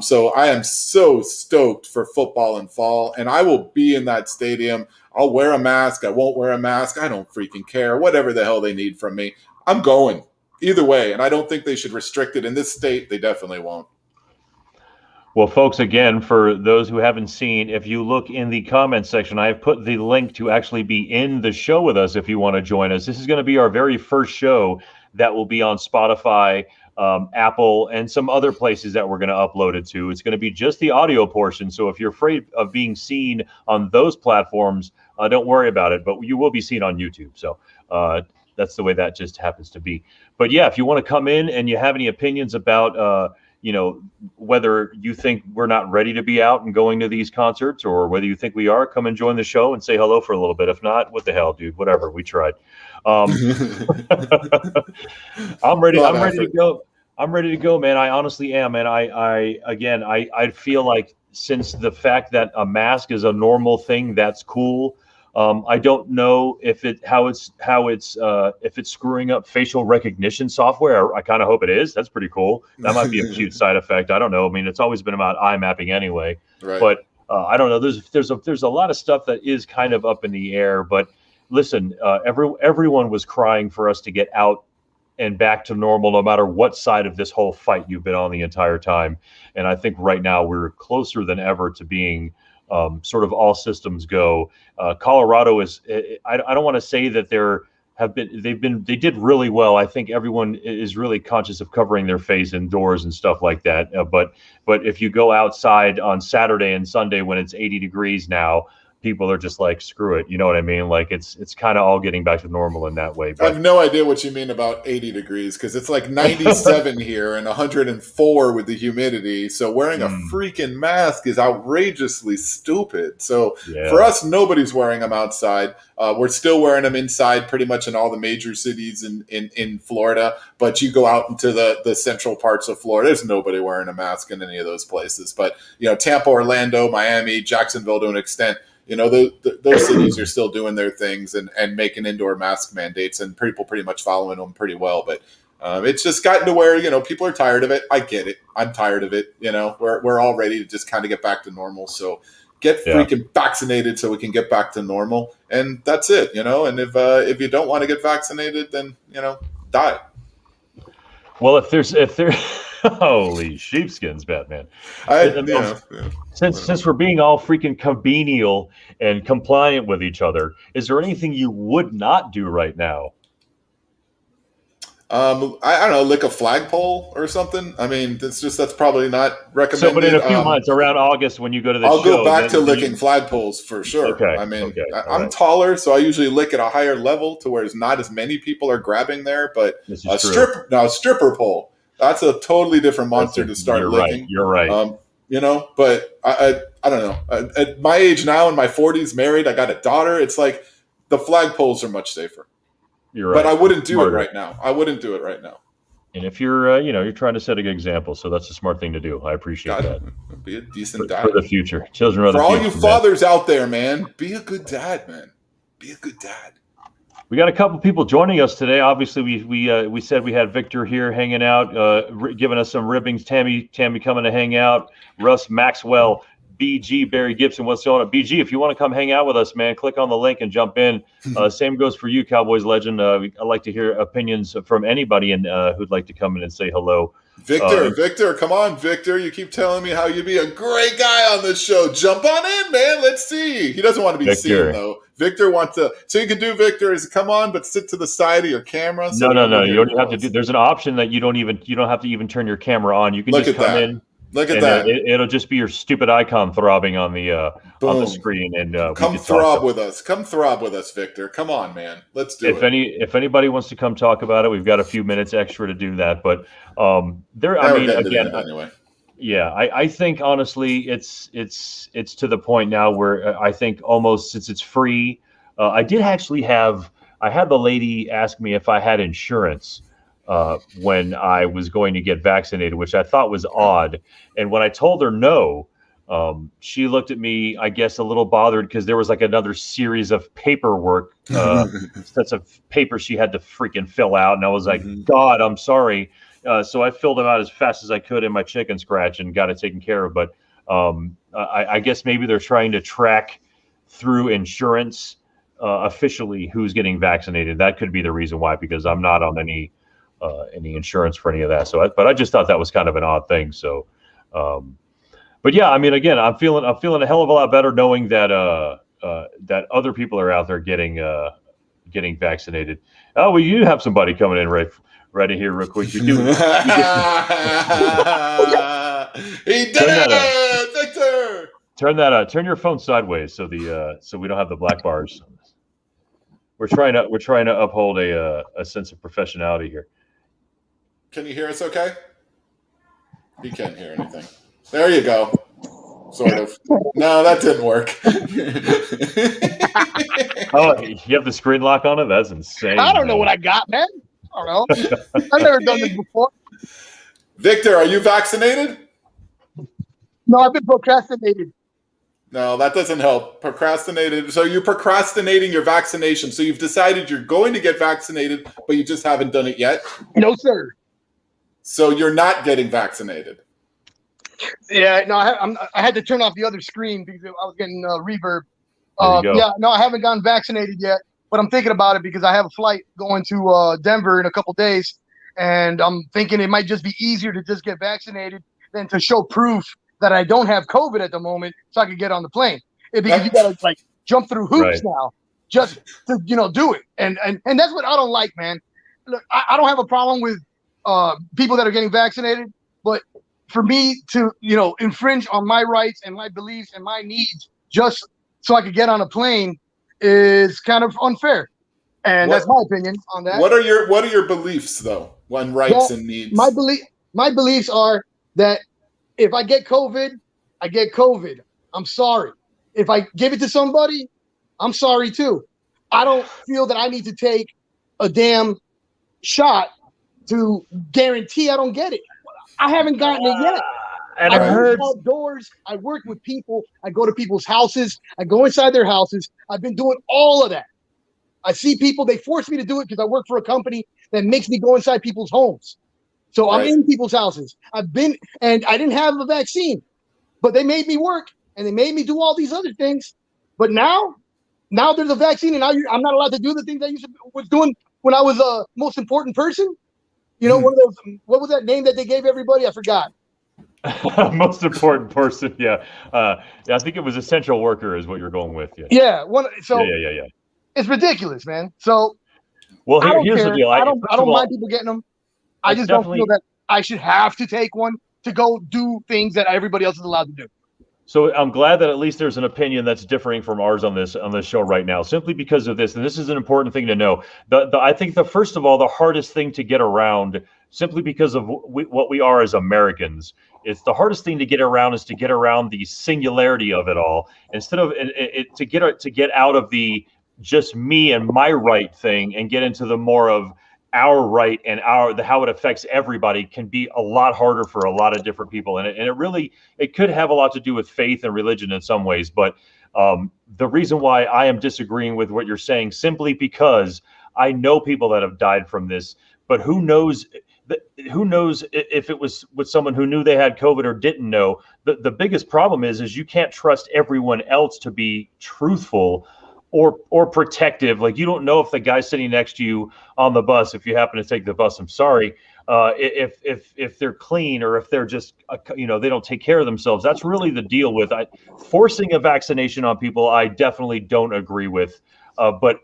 So I am so stoked for football in fall, and I will be in that stadium. I'll wear a mask. I won't wear a mask. I don't freaking care. Whatever the hell they need from me, I'm going either way. And I don't think they should restrict it in this state. They definitely won't. Well, folks, again, for those who haven't seen, if you look in the comments section, I have put the link to actually be in the show with us if you want to join us. This is going to be our very first show that will be on Spotify, Apple, and some other places that we're going to upload it to. It's going to be just the audio portion. So if you're afraid of being seen on those platforms, don't worry about it. But you will be seen on YouTube. So that's the way that just happens to be. But yeah, if you want to come in and you have any opinions about whether you think we're not ready to be out and going to these concerts or whether you think we are, come and join the show and say hello for a little bit. If not, what the hell, dude, whatever, we tried. I'm ready to go. I'm ready to go, man. I honestly am. And I feel like since the fact that a mask is a normal thing, that's cool. I don't know if it's screwing up facial recognition software. I kind of hope it is. That's pretty cool. That might be a cute side effect. I don't know. I mean, it's always been about eye mapping anyway. Right. But I don't know. There's a lot of stuff that is kind of up in the air. But listen, everyone was crying for us to get out and back to normal, no matter what side of this whole fight you've been on the entire time. And I think right now we're closer than ever to being sort of all systems go. Colorado is, I don't want to say that they did really well. I think everyone is really conscious of covering their face indoors and stuff like that. But if you go outside on Saturday and Sunday when it's 80 degrees now, people are just like, screw it. You know what I mean? Like it's kind of all getting back to normal in that way. But I have no idea what you mean about 80 degrees because it's like 97 here and 104 with the humidity. So wearing a freaking mask is outrageously stupid. So for us, nobody's wearing them outside. We're still wearing them inside pretty much in all the major cities in Florida. But you go out into the central parts of Florida, there's nobody wearing a mask in any of those places. But, Tampa, Orlando, Miami, Jacksonville to an extent, those cities are still doing their things and making indoor mask mandates, and people pretty much following them pretty well. But it's just gotten to where, people are tired of it. I get it. I'm tired of it. We're all ready to just kind of get back to normal. So get freaking vaccinated so we can get back to normal. And that's it, and if you don't want to get vaccinated, then, die. Well, if there's holy sheepskins, Batman. Since we're being all freaking convenial and compliant with each other, is there anything you would not do right now? I don't know, lick a flagpole or something. I mean, that's probably not recommended. So, but in a few months, around August, when you go to the show, I'll go back to licking flagpoles for sure. Okay. I mean, okay. I'm taller, so I usually lick at a higher level to where not as many people are grabbing there. But a stripper pole, that's a totally different monster to start licking. You're right. But I don't know. At my age now, in my 40s, married, I got a daughter. It's like the flagpoles are much safer. You're right. But I wouldn't do it right now. And if you're, you're trying to set a good example, so that's a smart thing to do. I appreciate that. Be a decent dad for the future. Children are for the all future, you fathers out there, man. Be a good dad, man. Be a good dad. We got a couple people joining us today. Obviously, we said we had Victor here hanging out, giving us some ribbings. Tammy coming to hang out. Russ Maxwell. BG, Barry Gibson, what's going on? BG, if you want to come hang out with us, man, click on the link and jump in. Same goes for you, Cowboys legend. I'd like to hear opinions from anybody and who'd like to come in and say hello. Victor, come on, Victor. You keep telling me how you'd be a great guy on this show. Jump on in, man. Let's see. He doesn't want to be seen, though. Victor wants to. So you can do, Victor, is come on, but sit to the side of your camera. No. You don't have to do. There's an option that you don't have to even turn your camera on. You can just come in. Look at and that. It'll just be your stupid icon throbbing on the Boom. screen, and come throb with us. Come throb with us, Victor. Come on, man. Let's do it. If anybody wants to come talk about it, we've got a few minutes extra to do that. But anyway. Yeah, I think honestly, it's to the point now where I think almost since it's free. I had the lady ask me if I had insurance when I was going to get vaccinated, which I thought was odd. And when I told her no, she looked at me, I guess, a little bothered because there was like another series of paperwork, sets of paper she had to freaking fill out. And I was like, God, I'm sorry. So I filled them out as fast as I could in my chicken scratch and got it taken care of. But I guess maybe they're trying to track through insurance officially who's getting vaccinated. That could be the reason why, because I'm not on any insurance for any of that. But I just thought that was kind of an odd thing. So, but yeah, I mean, again, I'm feeling a hell of a lot better knowing that that other people are out there getting vaccinated. Oh, well, you have somebody coming in right here real quick. He did it, Victor. Turn your phone sideways so we don't have the black bars. We're trying to uphold a sense of professionality here. Can you hear us okay? He can't hear anything. There you go. Sort of. No, that didn't work. Oh, you have the screen lock on it? That's insane. I don't know what I got, man. I don't know. I've never done this before. Victor, are you vaccinated? No, I've been procrastinated. No, that doesn't help. Procrastinated. So you're procrastinating your vaccination. So you've decided you're going to get vaccinated, but you just haven't done it yet? No, sir. So you're not getting vaccinated? Yeah, no, I had to turn off the other screen because I was getting reverb. Yeah, no, I haven't gotten vaccinated yet, but I'm thinking about it because I have a flight going to Denver in a couple days, and I'm thinking it might just be easier to just get vaccinated than to show proof that I don't have COVID at the moment so I could get on the plane. Because you got to like jump through hoops now just to, do it. And that's what I don't like, man. Look, I don't have a problem with people that are getting vaccinated, but for me to, infringe on my rights and my beliefs and my needs just so I could get on a plane is kind of unfair. And that's my opinion on that. What are your beliefs though on rights and needs? My beliefs are that if I get COVID, I get COVID. I'm sorry. If I give it to somebody, I'm sorry too. I don't feel that I need to take a damn shot to guarantee I don't get it. I haven't gotten it yet. And I work outdoors. I work with people. I go to people's houses. I go inside their houses. I've been doing all of that. I see people. They force me to do it because I work for a company that makes me go inside people's homes. So I'm in people's houses. I've been, and I didn't have a vaccine, but they made me work and they made me do all these other things. But now there's a vaccine, and now I'm not allowed to do the things I was doing when I was a most important person. One of those. What was that name that they gave everybody? I forgot. Most important person. Yeah. I think it was essential worker is what you're going with. Yeah. Yeah. Yeah. It's ridiculous, man. So. Well, here's the deal. I don't mind people getting them. I just don't feel that I should have to take one to go do things that everybody else is allowed to do. So I'm glad that at least there's an opinion that's differing from ours on this show right now, simply because of this. And this is an important thing to know. I think first of all, the hardest thing to get around, simply because of what we are as Americans, it's the hardest thing to get around is to get around the singularity of it all, instead of to get out of the just me and my right thing and get into the more of our right and how it affects everybody can be a lot harder for a lot of different people. And it could have a lot to do with faith and religion in some ways. But the reason why I am disagreeing with what you're saying, simply because I know people that have died from this, but who knows if it was with someone who knew they had COVID or didn't know. The biggest problem is you can't trust everyone else to be truthful or protective. Like, you don't know if the guy sitting next to you on the bus, if you happen to take the bus, I'm sorry, if they're clean or if they're just, they don't take care of themselves. That's really the deal with forcing a vaccination on people. I definitely don't agree with. But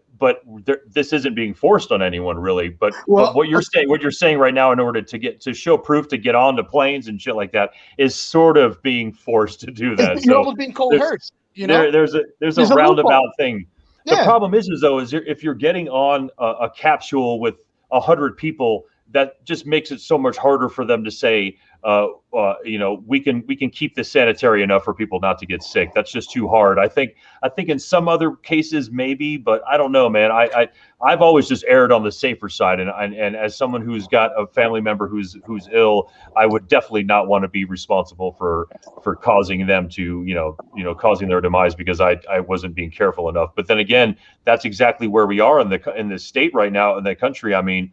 this isn't being forced on anyone really. But what you're saying right now, in order to show proof to get onto planes and shit like that, is sort of being forced to do that. You're almost being coerced. There's a roundabout thing. Yeah. The problem is if you're getting on a capsule with 100 people, that just makes it so much harder for them to say, we can keep this sanitary enough for people not to get sick. That's just too hard. I think in some other cases maybe, but I don't know, man. I've always just erred on the safer side, and as someone who's got a family member who's ill, I would definitely not want to be responsible for causing them to causing their demise because I wasn't being careful enough. But then again, that's exactly where we are in the state right now in the country. I mean,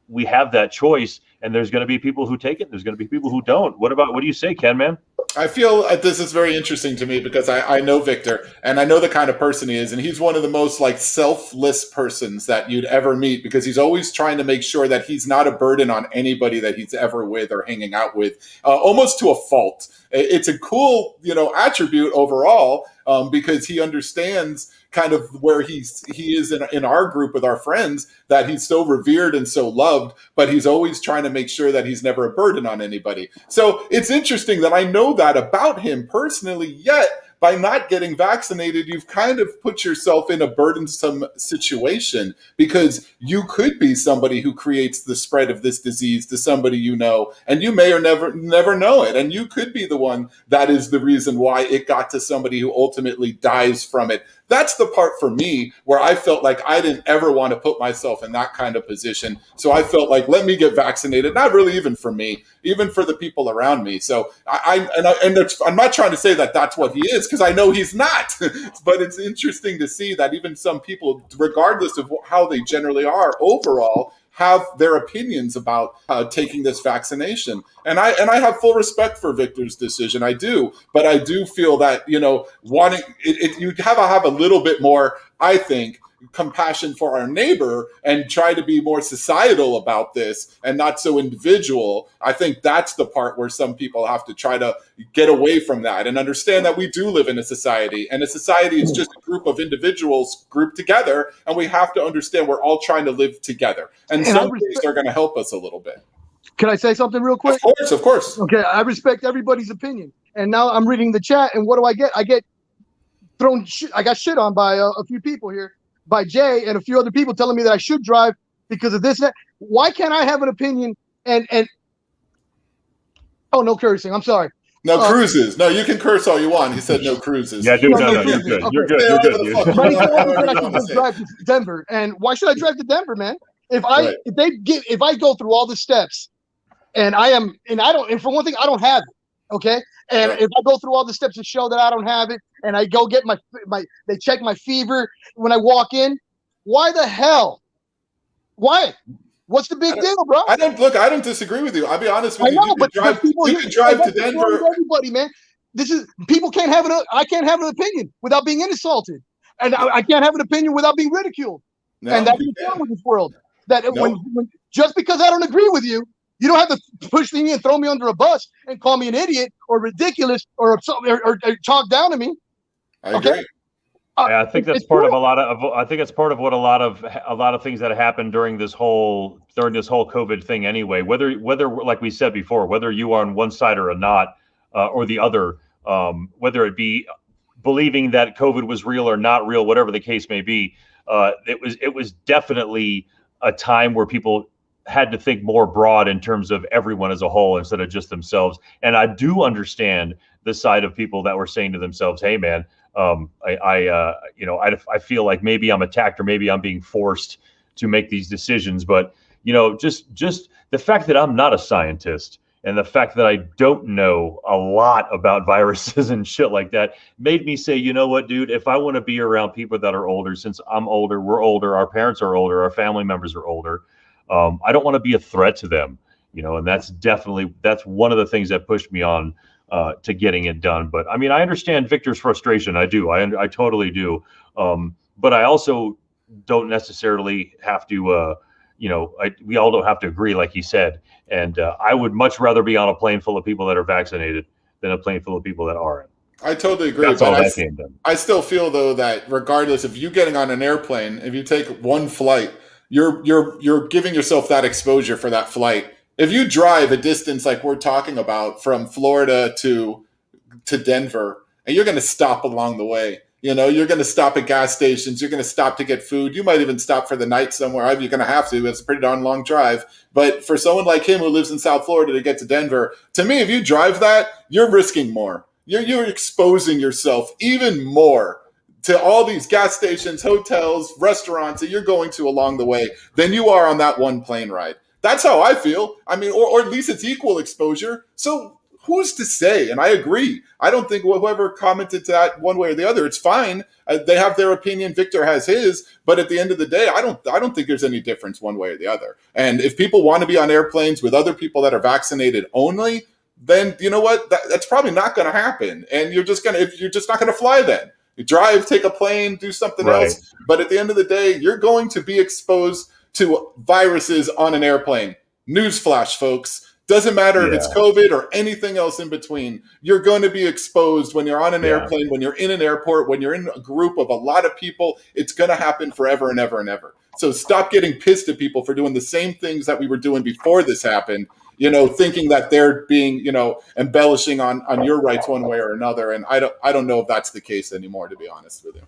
we have that choice, and there's going to be people who take it. There's going to be people who don't. What do you say, KenMan? I feel this is very interesting to me because I know Victor, and I know the kind of person he is, and he's one of the most selfless persons that you'd ever meet because he's always trying to make sure that he's not a burden on anybody that he's ever with or hanging out with, almost to a fault. It's a cool, attribute overall because he understands kind of where he is in our group with our friends, that he's so revered and so loved, but he's always trying to make sure that he's never a burden on anybody. So it's interesting that I know that about him personally, yet by not getting vaccinated, you've kind of put yourself in a burdensome situation because you could be somebody who creates the spread of this disease to somebody you know, and you may or never know it. And you could be the one that is the reason why it got to somebody who ultimately dies from it. That's the part for me where I felt like I didn't ever want to put myself in that kind of position. So I felt like, let me get vaccinated. Not really even for me, even for the people around me. So I'm not trying to say that that's what he is, because I know he's not. But it's interesting to see that even some people, regardless of how they generally are overall, have their opinions about taking this vaccination. And I have full respect for Victor's decision. I do. But I do feel that, wanting it you have a little bit more, I think, compassion for our neighbor and try to be more societal about this and not so individual. I think that's the part where some people have to try to get away from that and understand that we do live in a society, and a society is just a group of individuals grouped together, and we have to understand we're all trying to live together. And some things are going to help us a little bit. Can I say something real quick? Of course. Okay, I respect everybody's opinion. And now I'm reading the chat, and what do I get? I get I got shit on by a few people here, by Jay and a few other people telling me that I should drive because of this and that. Why can't I have an opinion and oh, no cursing. I'm sorry. No cruises. No, you can curse all you want. He said no cruises. Yeah, dude, no, you're good. Okay. You're good, dude. But he told me that I can just drive to Denver. And why should I drive to Denver, man? If I go through all the steps and for one thing, I don't have it. Okay. And if I go through all the steps to show that I don't have it, and I go get they check my fever when I walk in, why the hell? Why? What's the big deal, bro? I don't disagree with you. I'll be honest with you. I know, but people you can drive to Denver. Everybody, man. People can't have I can't have an opinion without being insulted, and I can't have an opinion without being ridiculed. No, and that's the problem with this world. That when just because I don't agree with you, you don't have to push me and throw me under a bus and call me an idiot or ridiculous or talk down to me. I agree. Yeah, I think that's part of I think it's part of what a lot of things that happened during this whole COVID thing anyway. Whether like we said before, whether you are on one side or not, or the other, whether it be believing that COVID was real or not real, whatever the case may be, it was definitely a time where people had to think more broad in terms of everyone as a whole instead of just themselves. And I do understand the side of people that were saying to themselves, "Hey, man, I feel like maybe I'm attacked or maybe I'm being forced to make these decisions." But just the fact that I'm not a scientist and the fact that I don't know a lot about viruses and shit like that made me say, you know what, dude, if I want to be around people that are older, since I'm older, we're older, our parents are older, our family members are older. I don't want to be a threat to them, and that's one of the things that pushed me on to getting it done. But I mean, I understand Victor's frustration. I do. I totally do. But I also don't necessarily have to, we all don't have to agree, like he said. And I would much rather be on a plane full of people that are vaccinated than a plane full of people that aren't. I totally agree. That's But all that came down. I still feel though that regardless of you getting on an airplane, if you take one flight, you're giving yourself that exposure for that flight. If you drive a distance like we're talking about from Florida to Denver, and you're going to stop along the way. You know, you're going to stop at gas stations. You're going to stop to get food. You might even stop for the night somewhere. You're going to have to. It's a pretty darn long drive. But for someone like him who lives in South Florida to get to Denver, to me, if you drive that, you're risking more. You're exposing yourself even more to all these gas stations, hotels, restaurants that you're going to along the way than you are on that one plane ride. That's how I feel. I mean, or at least it's equal exposure. So who's to say? And I agree. I don't think whoever commented to that one way or the other, it's fine. They have their opinion. Victor has his. But at the end of the day, I don't think there's any difference one way or the other. And if people want to be on airplanes with other people that are vaccinated only, then you know what? That's probably not going to happen. And you're just not going to fly then. You drive, take a plane, do something else. But at the end of the day, you're going to be exposed to viruses on an airplane. Newsflash, folks. Doesn't matter if it's COVID or anything else in between. You're going to be exposed when you're on an airplane, when you're in an airport, when you're in a group of a lot of people. It's going to happen forever and ever and ever. So stop getting pissed at people for doing the same things that we were doing before this happened, you know, thinking that they're being, you know, embellishing on your rights one way or another. And I don't know if that's the case anymore, to be honest with you.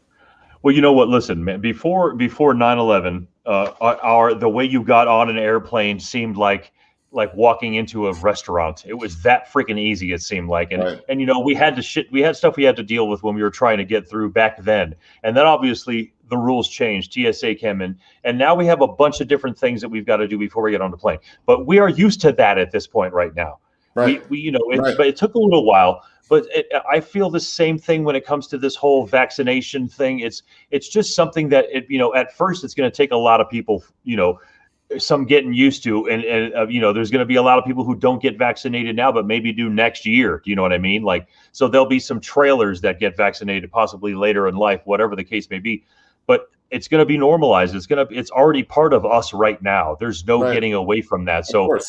Well, you know what? Listen, man. Before 9/11, the way you got on an airplane seemed like walking into a restaurant. It was that freaking easy. It seemed like, and you know, we had stuff we had to deal with when we were trying to get through back then. And then obviously the rules changed. TSA came in, and now we have a bunch of different things that we've got to do before we get on the plane. But we are used to that at this point right now. Right. We you know, but it took a little while. But I feel the same thing when it comes to this whole vaccination thing. It's just something that at first it's going to take a lot of people, some getting used to, and there's going to be a lot of people who don't get vaccinated now, but maybe do next year. Do you know what I mean? Like, so there'll be some trailers that get vaccinated possibly later in life, whatever the case may be. But it's going to be normalized. It's already part of us right now. There's no getting away from that. So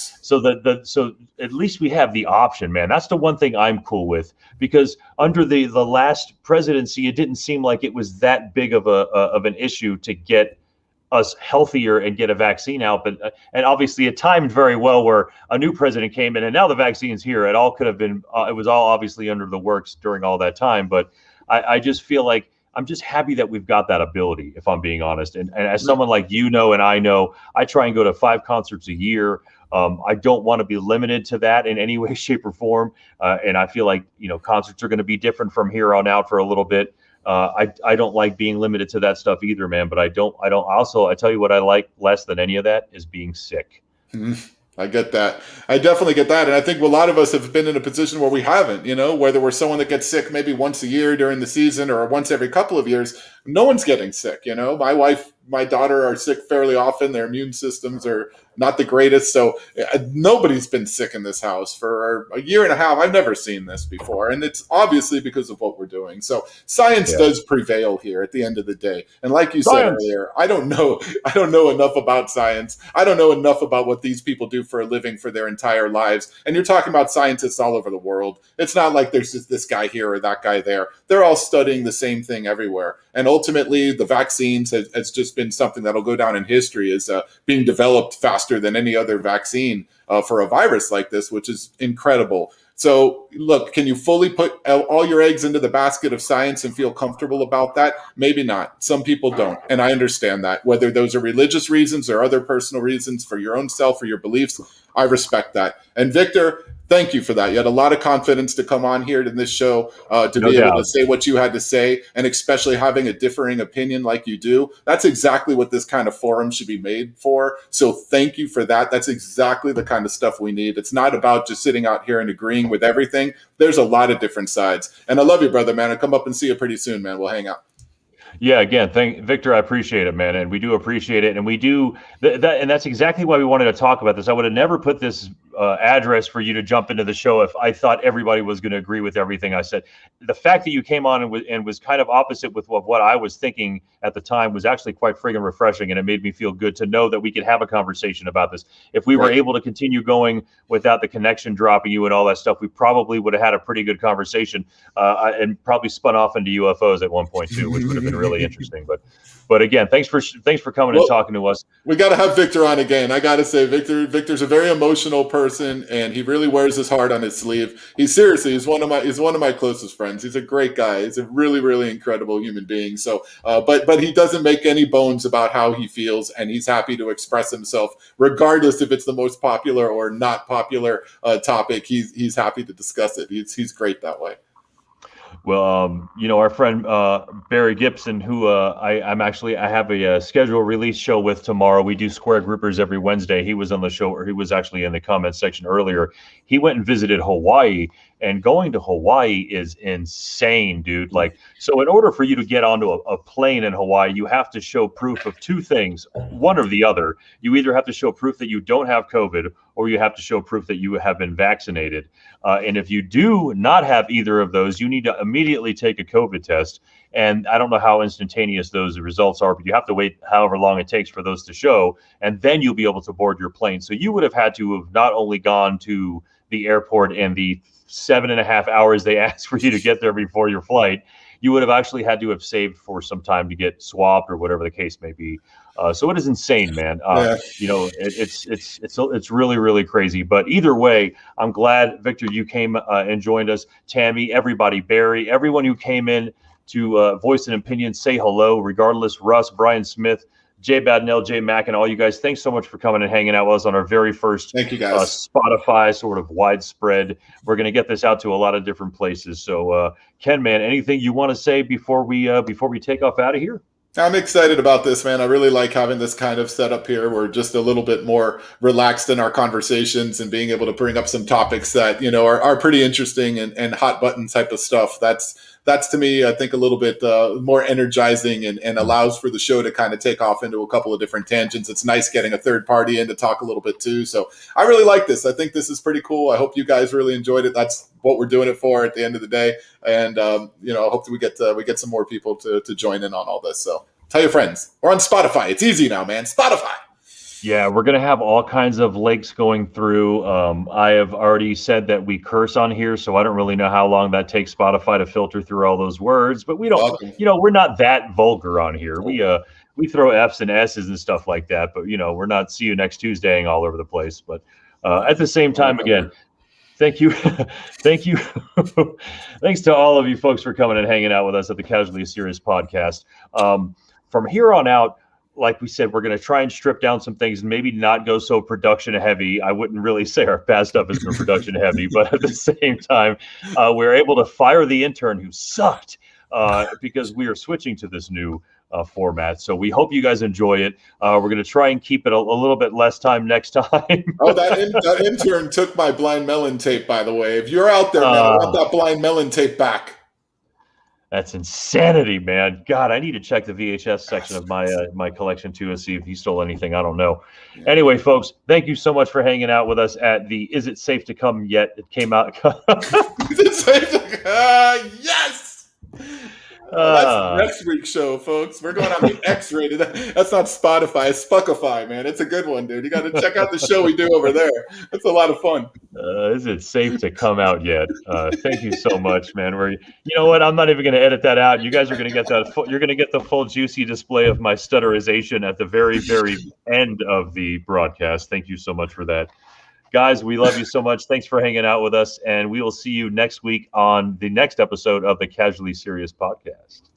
at least we have the option, man. That's the one thing I'm cool with, because under the last presidency, it didn't seem like it was that big of an issue to get us healthier and get a vaccine out. But and obviously it timed very well where a new president came in and now the vaccine's here. It all could have been, it was all obviously under the works during all that time. But I just feel like I'm just happy that we've got that ability, if I'm being honest. And as someone like and I know, I try and go to 5 concerts a year. I don't want to be limited to that in any way, shape, or form. And I feel like, concerts are going to be different from here on out for a little bit. I don't like being limited to that stuff either, man. But I tell you what I like less than any of that is being sick. Mm-hmm. I get that. I definitely get that. And I think a lot of us have been in a position where we haven't, whether we're someone that gets sick maybe once a year during the season or once every couple of years. No one's getting sick. My wife, my daughter are sick fairly often. Their immune systems are not the greatest. So nobody's been sick in this house for a year and a half. I've never seen this before. And it's obviously because of what we're doing. So science does prevail here at the end of the day. And like you said earlier, I don't know enough about science. I don't know enough about what these people do for a living for their entire lives. And you're talking about scientists all over the world. It's not like there's just this guy here or that guy there. They're all studying the same thing everywhere. And ultimately, the vaccines has just been something that'll go down in history as being developed faster than any other vaccine for a virus like this, which is incredible. So, look, can you fully put all your eggs into the basket of science and feel comfortable about that? Maybe not. Some people don't. And I understand that. Whether those are religious reasons or other personal reasons for your own self or your beliefs, I respect that. And Victor, thank you for that. You had a lot of confidence to come on here to this show, to be able to say what you had to say, and especially having a differing opinion like you do. That's exactly what this kind of forum should be made for. So thank you for that. That's exactly the kind of stuff we need. It's not about just sitting out here and agreeing with everything. There's a lot of different sides. And I love you, brother, man. I'll come up and see you pretty soon, man. We'll hang out. Yeah, again, Victor, I appreciate it, man. And we do appreciate it. And we do and that's exactly why we wanted to talk about this. I would have never put this address for you to jump into the show if I thought everybody was going to agree with everything I said. The fact that you came on and was kind of opposite with what I was thinking at the time was actually quite friggin' refreshing, and it made me feel good to know that we could have a conversation about this. If we were able to continue going without the connection dropping you and all that stuff, we probably would have had a pretty good conversation, and probably spun off into UFOs at one point too, which would have been really interesting. But again, thanks for coming and talking to us. We got to have Victor on again. I got to say, Victor's a very emotional person, and he really wears his heart on his sleeve. He's one of my closest friends. He's a great guy. He's a really, really incredible human being. So, but he doesn't make any bones about how he feels, and he's happy to express himself, regardless if it's the most popular or not popular topic. He's happy to discuss it. He's great that way. Well, our friend Barry Gibson, who I have a schedule release show with tomorrow. We do Square Groupers every Wednesday. He was on the show, or he was actually in the comments section earlier. He went and visited Hawaii, and going to Hawaii is insane, dude. Like, so in order for you to get onto a plane in Hawaii, you have to show proof of two things, one or the other. You either have to show proof that you don't have COVID, or you have to show proof that you have been vaccinated. And if you do not have either of those, you need to immediately take a COVID test. And I don't know how instantaneous those results are, but you have to wait however long it takes for those to show, and then you'll be able to board your plane. So you would have had to have not only gone to the airport and the 7.5 hours they asked for you to get there before your flight, you would have actually had to have saved for some time to get swabbed or whatever the case may be. So it is insane, man. It's really, really crazy. But either way, I'm glad, Victor, you came and joined us. Tammy, everybody, Barry, everyone who came in to voice an opinion, say hello, regardless. Russ, Brian Smith, Jay Badnell, Jay Mack, and all you guys, thanks so much for coming and hanging out with us on our very first Thank you, guys. Spotify sort of widespread. We're going to get this out to a lot of different places. So, KenMan, anything you want to say before we take off out of here? I'm excited about this, man. I really like having this kind of setup here. We're just a little bit more relaxed in our conversations and being able to bring up some topics that, are pretty interesting and hot button type of stuff. That's to me, I think, a little bit more energizing and allows for the show to kind of take off into a couple of different tangents. It's nice getting a third party in to talk a little bit too. So I really like this. I think this is pretty cool. I hope you guys really enjoyed it. That's what we're doing it for at the end of the day. And, I hope that we get some more people to join in on all this. So tell your friends. We're on Spotify. It's easy now, man. Spotify. Yeah, we're going to have all kinds of links going through. I have already said that we curse on here, so I don't really know how long that takes Spotify to filter through all those words. But we don't, we're not that vulgar on here. We throw F's and S's and stuff like that. But, we're not see you next Tuesday all over the place. But at the same time, again, thank you. Thank you. Thanks to all of you folks for coming and hanging out with us at the Casually Serious podcast. From here on out, like we said, we're going to try and strip down some things and maybe not go so production heavy. I wouldn't really say our past stuff has been production heavy, but at the same time, we're able to fire the intern who sucked because we are switching to this new format. So we hope you guys enjoy it. We're going to try and keep it a little bit less time next time. Oh, that intern took my Blind Melon tape, by the way. If you're out there, man, I want that Blind Melon tape back. That's insanity, man. God, I need to check the VHS section of my collection too and see if he stole anything. I don't know. Anyway, folks, thank you so much for hanging out with us at the Is It Safe to Come Yet? It came out. Is it safe to yes! That's next week's show, folks. We're going on the X-rated. That's not Spotify. It's Spuckify, man. It's a good one, dude. You got to check out the show we do over there. It's a lot of fun. Is it safe to come out yet? Thank you so much, man. You know what? I'm not even going to edit that out. You guys are going to get that. You're going to get the full juicy display of my stutterization at the very, very end of the broadcast. Thank you so much for that. Guys, we love you so much. Thanks for hanging out with us, and we will see you next week on the next episode of the Casually Serious podcast.